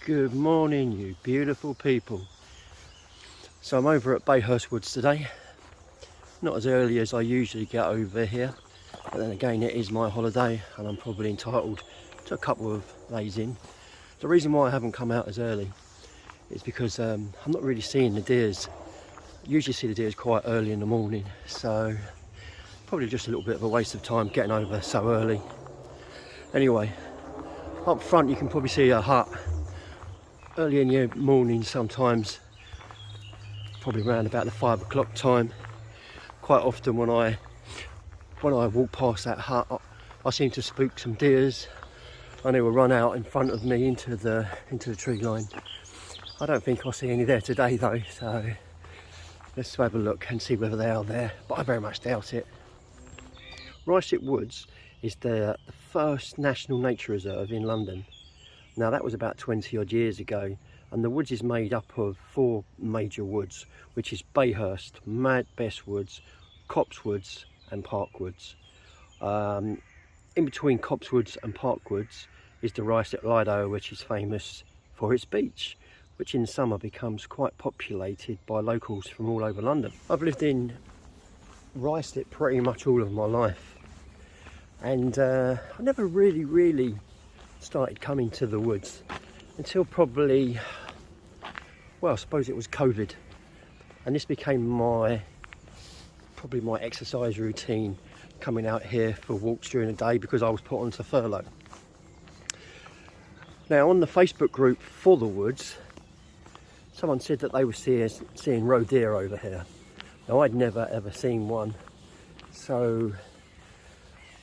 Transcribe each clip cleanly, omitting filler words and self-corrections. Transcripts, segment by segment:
Good morning, you beautiful people. So I'm over at Bayhurst Woods today. Not as early as I usually get over here, but then again it is my holiday and I'm probably entitled to a couple of days in. The reason why I haven't come out as early is because I'm not really seeing the deers. I usually see the deers quite early in the morning, so probably just a little bit of a waste of time getting over so early. Anyway, up front you can probably see a hut. Early in the morning sometimes, probably around about the 5 o'clock time, quite often when I walk past that hut I seem to spook some deers and they will run out in front of me into the tree line. I don't think I'll see any there today though, so let's have a look and see whether they are there, but I very much doubt it. Harefield Woods is the first national nature reserve in London. Now that was about 20 odd years ago, and the woods is made up of 4 major woods, which is Bayhurst, Mad Best Woods, Copse Woods and Park Woods. In between Copse Woods and Park Woods is the Harefield, which is famous for its beach, which in summer becomes quite populated by locals from all over London. I've lived in Harefield pretty much all of my life, and I never really started coming to the woods until probably, well, I suppose it was COVID, and this became probably my exercise routine, coming out here for walks during the day because I was put onto furlough. Now on the Facebook group for the woods, someone said that they were seeing roe deer over here. Now I'd never ever seen one, so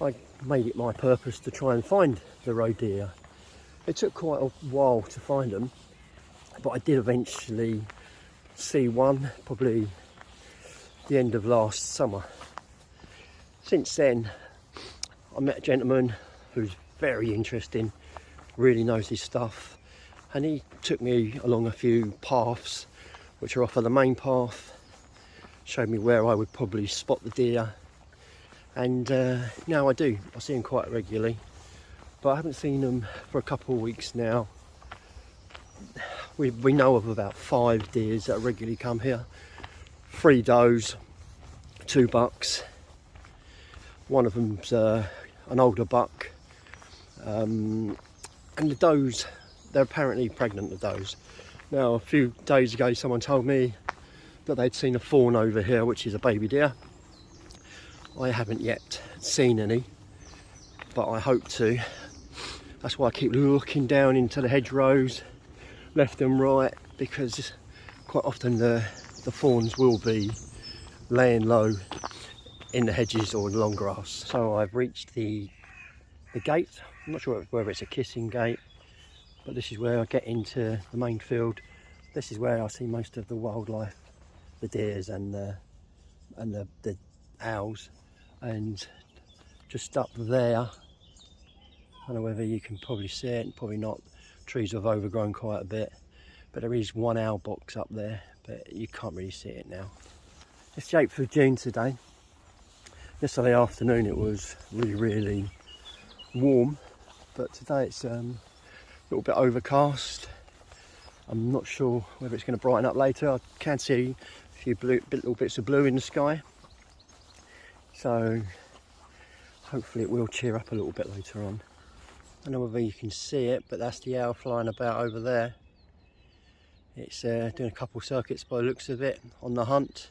I made it my purpose to try and find the roe deer. It took quite a while to find them, but I did eventually see one, probably the end of last summer. Since then, I met a gentleman who's very interesting, really knows his stuff, and he took me along a few paths which are off of the main path, showed me where I would probably spot the deer, and now I do. I see them quite regularly, but I haven't seen them for a couple of weeks now. We know of about 5 deers that regularly come here. 3 does, 2 bucks. One of them's an older buck. And the does, they're apparently pregnant, the does. Now a few days ago someone told me that they'd seen a fawn over here, which is a baby deer. I haven't yet seen any, but I hope to. That's why I keep looking down into the hedgerows, left and right, because quite often the fawns will be laying low in the hedges or the long grass. So I've reached the gate. I'm not sure whether it's a kissing gate, but this is where I get into the main field. This is where I see most of the wildlife, the deers and the owls. And just up there, I don't know whether you can probably see it, probably not. Trees have overgrown quite a bit, but there is one owl box up there, but you can't really see it now. It's the 8th of June today. Yesterday afternoon it was really warm, but today it's a little bit overcast. I'm not sure whether it's going to brighten up later. I can see a few little bits of blue in the sky, so hopefully it will cheer up a little bit later on. I don't know whether you can see it, but that's the owl flying about over there. It's doing a couple of circuits by the looks of it, on the hunt.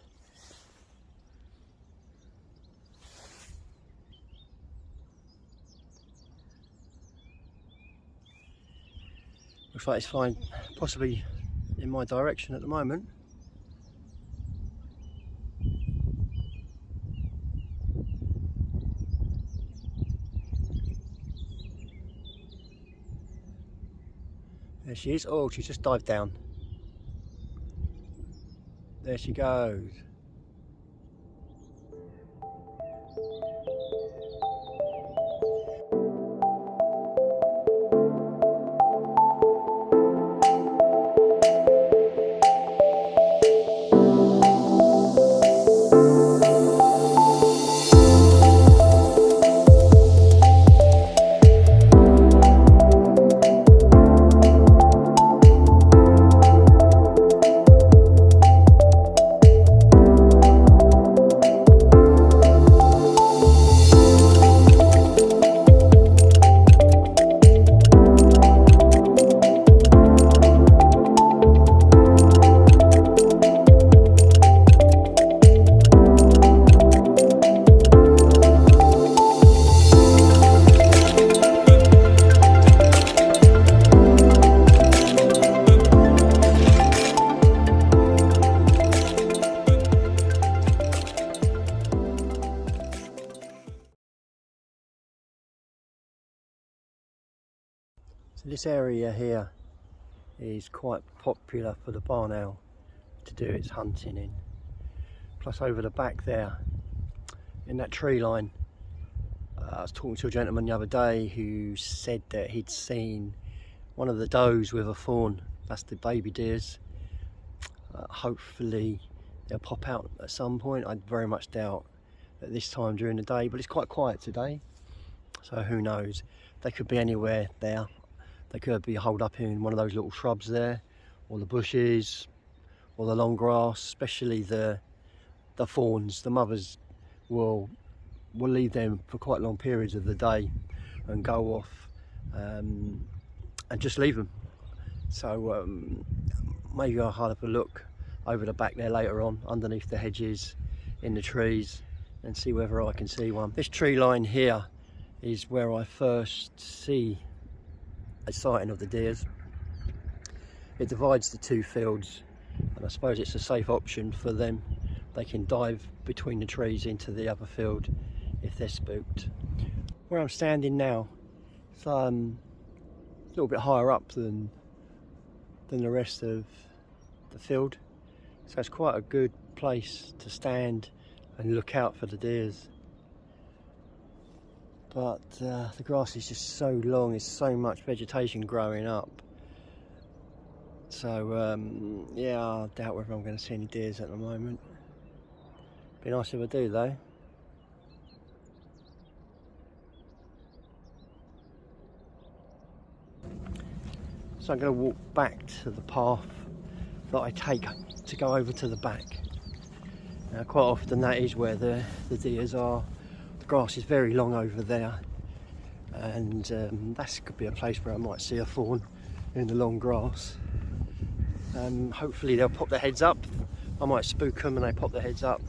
Looks like it's flying possibly in my direction at the moment. There she is. Oh, she's just dived down. There she goes. So this area here is quite popular for the barn owl to do its hunting in. Plus over the back there, in that tree line, I was talking to a gentleman the other day who said that he'd seen one of the does with a fawn. That's the baby deers. Hopefully they'll pop out at some point. I very much doubt at this time during the day, but it's quite quiet today, so who knows. They could be anywhere there. They could be holed up in one of those little shrubs there, or the bushes, or the long grass. Especially the fawns, the mothers will leave them for quite long periods of the day and go off and just leave them. So maybe I'll have a look over the back there later on, underneath the hedges, in the trees, and see whether I can see one. This tree line here is where I first see a sighting of the deers. It divides the two fields, and I suppose it's a safe option for them. They can dive between the trees into the other field if they're spooked. Where I'm standing now, it's a little bit higher up than the rest of the field, so it's quite a good place to stand and look out for the deers. But the grass is just so long, there's so much vegetation growing up. So yeah, I doubt whether I'm going to see any deers at the moment. Be nice if I do though. So I'm going to walk back to the path that I take to go over to the back. Now quite often that is where the deers are. The grass is very long over there, and that could be a place where I might see a fawn in the long grass. Hopefully they'll pop their heads up. I might spook them and they pop their heads up,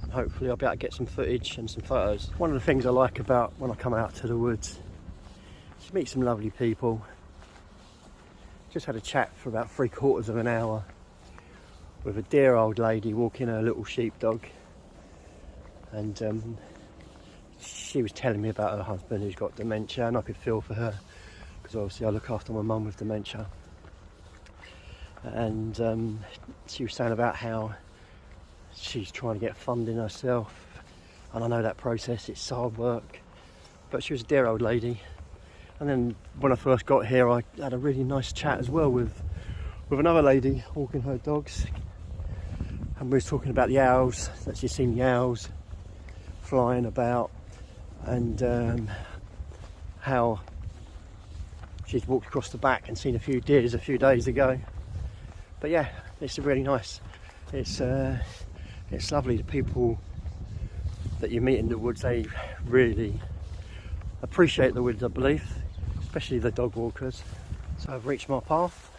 and hopefully I'll be able to get some footage and some photos. One of the things I like about when I come out to the woods is meet some lovely people. Just had a chat for about 3/4 of an hour with a dear old lady walking her little sheepdog, and she was telling me about her husband who's got dementia, and I could feel for her because obviously I look after my mum with dementia. And she was saying about how she's trying to get funding herself, and I know that process, it's hard work, but she was a dear old lady. And then when I first got here, I had a really nice chat as well with another lady walking her dogs, and we were talking about the owls, that she's seen the owls flying about, and how she's walked across the back and seen a few deers a few days ago. But yeah, it's really nice. It's lovely. The people that you meet in the woods, they really appreciate the woods, I believe, especially the dog walkers. So I've reached my path.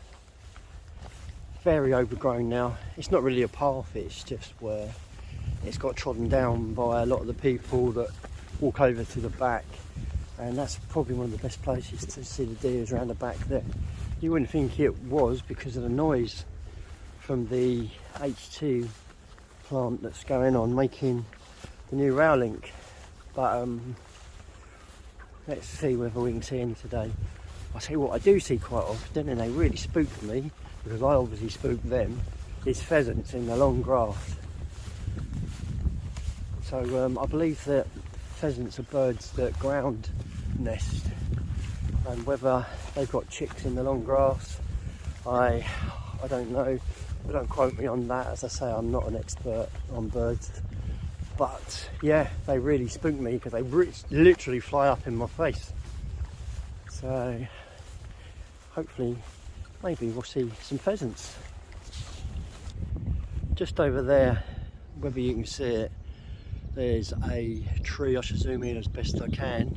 Very overgrown now. It's not really a path, it's just where it's got trodden down by a lot of the people that walk over to the back, and that's probably one of the best places to see the deers around the back there. You wouldn't think it was because of the noise from the H2 plant that's going on, making the new rail link, but let's see whether we can see any today. I tell you what I do see quite often, and they really spook me because I obviously spook them, is pheasants in the long grass. So I believe that pheasants are birds that ground nest, and whether they've got chicks in the long grass, I don't know. But don't quote me on that. As I say, I'm not an expert on birds, but yeah, they really spook me because they literally fly up in my face. So hopefully maybe we'll see some pheasants. Just over there, whether you can see it, there's a tree. I should zoom in as best I can,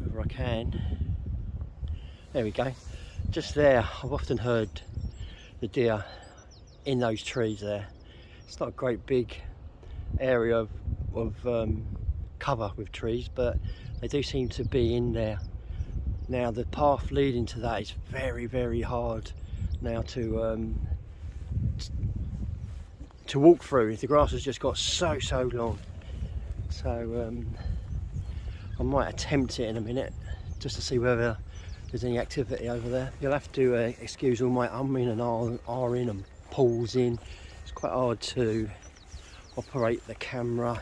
whether I can. There we go. Just there, I've often heard the deer in those trees there. It's not a great big area of cover with trees, but they do seem to be in there. Now the path leading to that is very, very hard now to walk through. The grass has just got so long. So I might attempt it in a minute just to see whether there's any activity over there. You'll have to excuse all my umming and ahhing and pausing. It's quite hard to operate the camera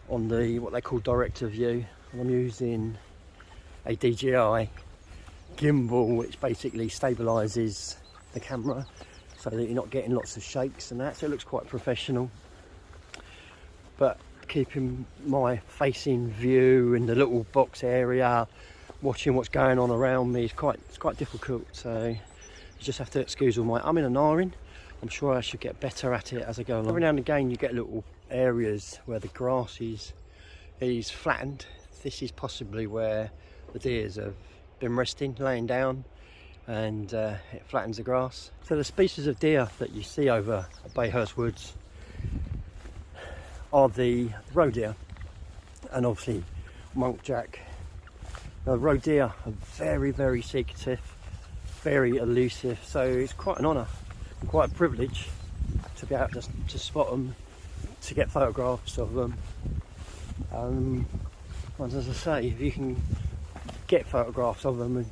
on the what they call director view, and I'm using a DJI gimbal which basically stabilises the camera so that you're not getting lots of shakes and that, so it looks quite professional. But keeping my facing view in the little box area, watching what's going on around me, it's quite difficult, so you just have to excuse all my umming and ahhing. I'm sure I should get better at it as I go along. Every now and again you get little areas where the grass is flattened. This is possibly where the deers have been resting, laying down, and it flattens the grass. So the species of deer that you see over at Bayhurst Woods are the roe deer and obviously muntjac. Now, the roe deer are very, very secretive, very elusive, so it's quite an honour and quite a privilege to be able to spot them, to get photographs of them. And as I say, if you can get photographs of them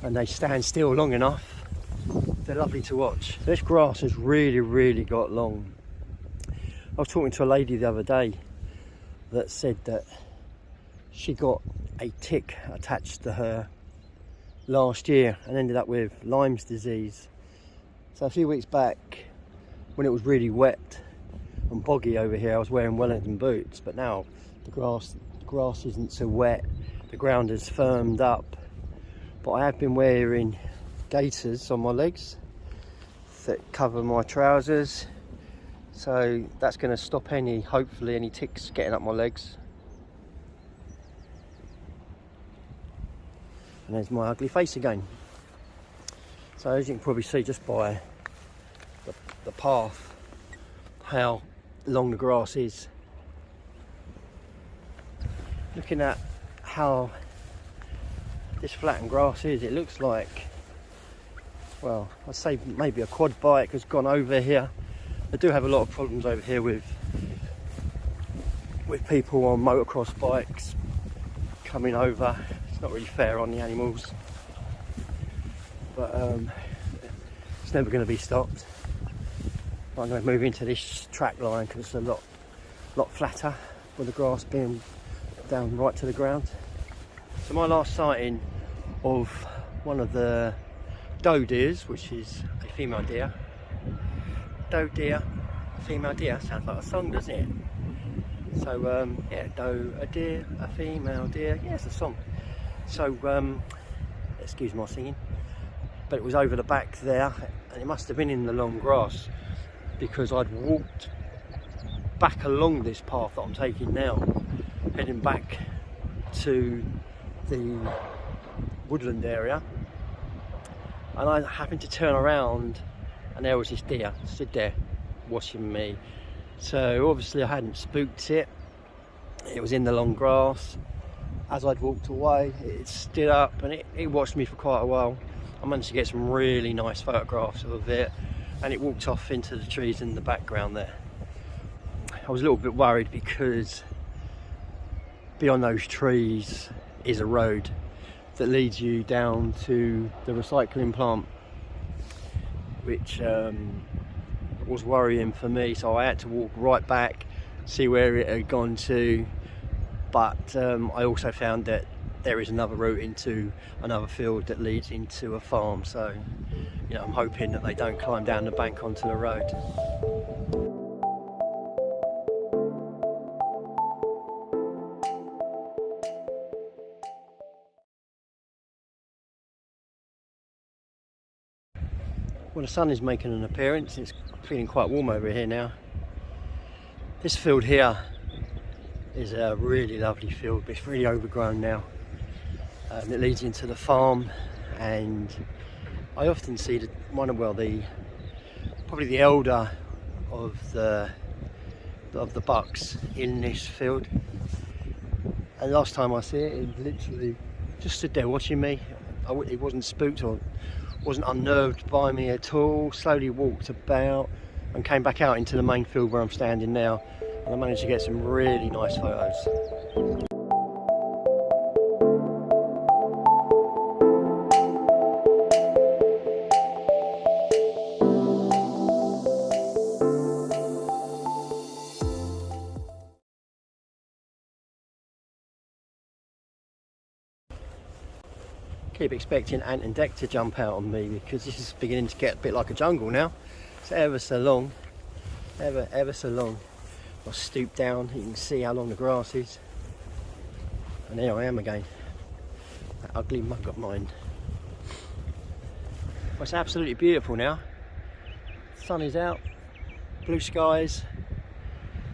and they stand still long enough, they're lovely to watch. This grass has really, really got long. I was talking to a lady the other day that said that she got a tick attached to her last year and ended up with Lyme's disease. So a few weeks back, when it was really wet and boggy over here, I was wearing Wellington boots, but now the grass isn't so wet, the ground has firmed up. But I have been wearing gaiters on my legs that cover my trousers, so that's going to stop hopefully any ticks getting up my legs. And there's my ugly face again. So as you can probably see just by the path how long the grass is. Looking at how this flattened grass is, it looks like, well, I'd say maybe a quad bike has gone over here. I do have a lot of problems over here with people on motocross bikes coming over. It's not really fair on the animals, but it's never going to be stopped. I'm going to move into this track line because it's a lot flatter with the grass being down right to the ground. So my last sighting of one of the doe deers, which is a female deer. Doe deer, female deer, sounds like a song, doesn't it? So yeah, doe, a deer, a female deer, yeah, it's a song. So excuse my singing, but it was over the back there, and it must have been in the long grass because I'd walked back along this path that I'm taking now, heading back to the woodland area, and I happened to turn around and there was this deer stood there watching me. So obviously I hadn't spooked it. It was in the long grass. As I'd walked away, it stood up and it watched me for quite a while. I managed to get some really nice photographs of it, and it walked off into the trees in the background there. I was a little bit worried because beyond those trees is a road that leads you down to the recycling plant, which was worrying for me, so I had to walk right back, see where it had gone to. But I also found that there is another route into another field that leads into a farm, so you know, I'm hoping that they don't climb down the bank onto the road. Well, the sun is making an appearance. It's feeling quite warm over here now. This field here is a really lovely field, but it's really overgrown now. It leads into the farm, and I often see probably the elder of the bucks in this field. And last time I see it, it literally just stood there watching me. It wasn't spooked or wasn't unnerved by me at all. Slowly walked about and came back out into the main field where I'm standing now, and I managed to get some really nice photos. Keep expecting Ant and Deck to jump out on me because this is beginning to get a bit like a jungle now. It's ever so long, ever so long. I'll stoop down, you can see how long the grass is. And there I am again, that ugly mug of mine. Well, it's absolutely beautiful now. Sun is out, blue skies,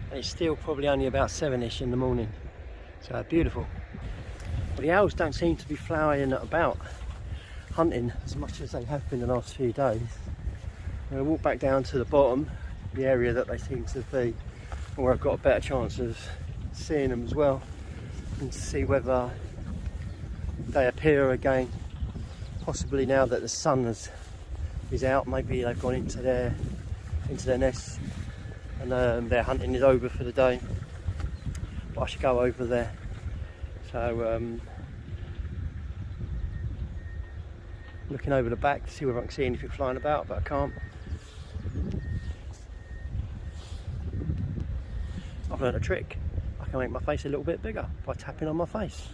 and it's still probably only about 7ish in the morning. So beautiful. But the owls don't seem to be flowering about, hunting as much as they have been the last few days. I'm going to walk back down to the bottom, the area that they seem to be, where I've got a better chance of seeing them as well, and see whether they appear again. Possibly now that the sun is out, maybe they've gone into their nests and their hunting is over for the day. But I should go over there. So looking over the back to see whether I can see anything flying about, but I can't. I've learned a trick. I can make my face a little bit bigger by tapping on my face.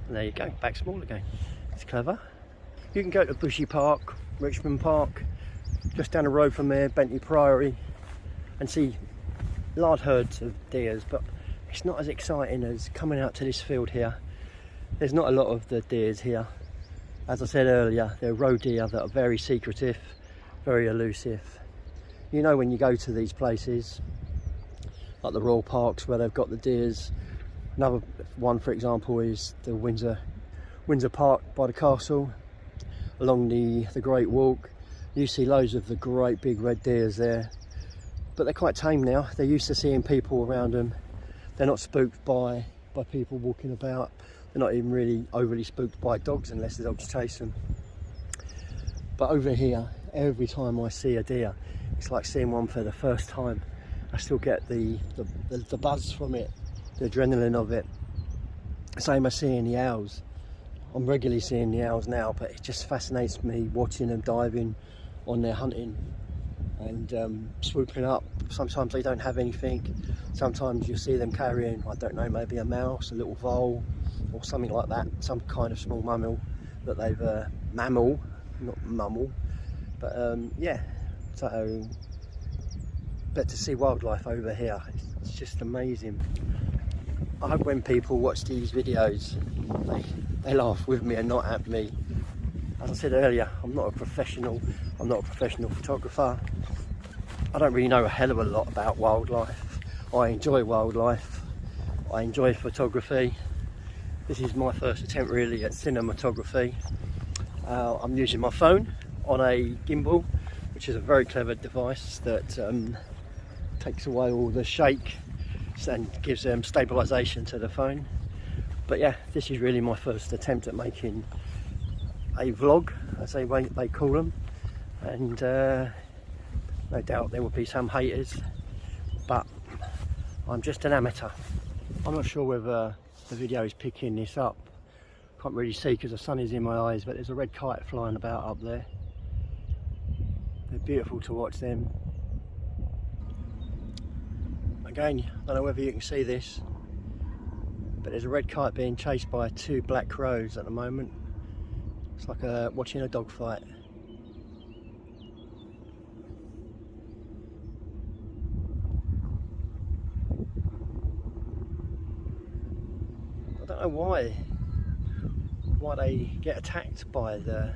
And there you go, back small again. It's clever. You can go to Bushy Park, Richmond Park, just down the road from there, Bentley Priory, and see large herds of deers, but it's not as exciting as coming out to this field here. There's not a lot of the deers here. As I said earlier, they're roe deer that are very secretive, very elusive. You know when you go to these places, like the Royal Parks where they've got the deers. Another one, for example, is the Windsor Park by the castle, along the Great Walk. You see loads of the great big red deers there, but they're quite tame now. They're used to seeing people around them. They're not spooked by people walking about. They're not even really overly spooked by dogs unless the dogs chase them. But over here, every time I see a deer, it's like seeing one for the first time. I still get the buzz from it, the adrenaline of it. Same as seeing the owls. I'm regularly seeing the owls now, but it just fascinates me watching them diving on their hunting and swooping up. Sometimes they don't have anything. Sometimes you see them carrying, I don't know, maybe a mouse, a little vole, or something like that, some kind of small mammal that they've mammal, not mummal, but yeah. So, but to see wildlife over here, it's just amazing. I hope when people watch these videos, they laugh with me and not at me. As I said earlier, I'm not a professional photographer. I don't really know a hell of a lot about wildlife. I enjoy wildlife. I enjoy photography. This is my first attempt really at cinematography. I'm using my phone on a gimbal, which is a very clever device that takes away all the shake and gives stabilisation to the phone. But yeah, this is really my first attempt at making a vlog, as they call them, and no doubt there will be some haters, but I'm just an amateur. I'm not sure whether the video is picking this up. Can't really see because the sun is in my eyes, but there's a red kite flying about up there. They're beautiful to watch them. Again, I don't know whether you can see this, but there's a red kite being chased by 2 black crows at the moment. It's like watching a dog fight. I don't know why they get attacked by the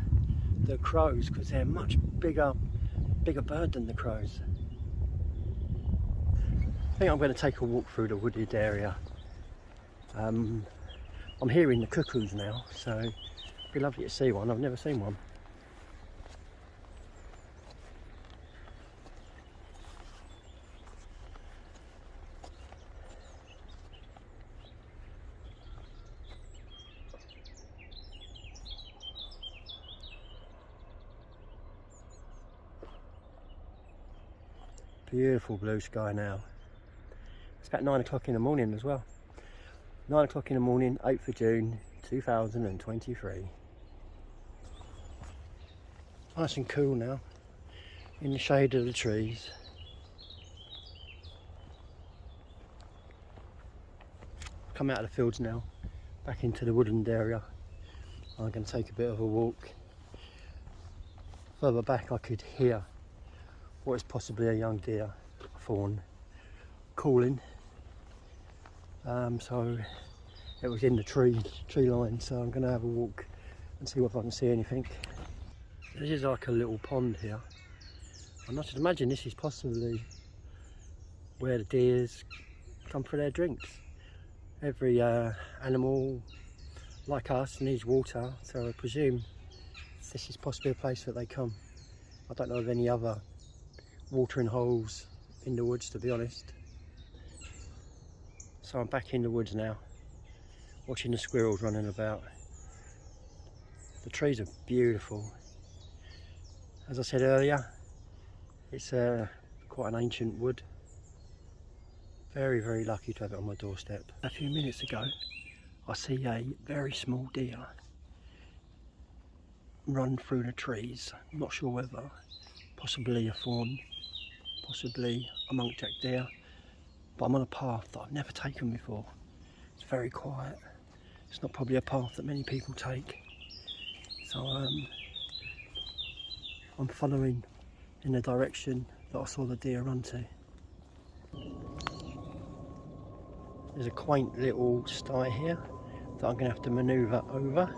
crows, because they're a much bigger bird than the crows. I think I'm going to take a walk through the wooded area. I'm hearing the cuckoos now, so it'd be lovely to see one. I've never seen one. Beautiful blue sky now. It's about 9 o'clock in the morning as well. 9 o'clock in the morning, 8th of June 2023. Nice and cool now, in the shade of the trees. Come out of the fields now, back into the woodland area. I'm going to take a bit of a walk. Further back I could hear what is possibly a young deer, a fawn, calling. So it was in the tree line, so I'm going to have a walk and see if I can see anything. This is like a little pond here, and I should imagine this is possibly where the deers come for their drinks. Every animal like us needs water, so I presume this is possibly a place that they come. I don't know of any other watering holes in the woods, to be honest. So I'm back in the woods now, watching the squirrels running about. The trees are beautiful. As I said earlier, it's quite an ancient wood. Very, very lucky to have it on my doorstep. A few minutes ago, I see a very small deer run through the trees. I'm not sure whether, possibly a fawn, possibly a muntjac deer, but I'm on a path that I've never taken before. It's very quiet. It's not probably a path that many people take. So I'm following in the direction that I saw the deer run to. There's a quaint little sty here that I'm going to have to manoeuvre over.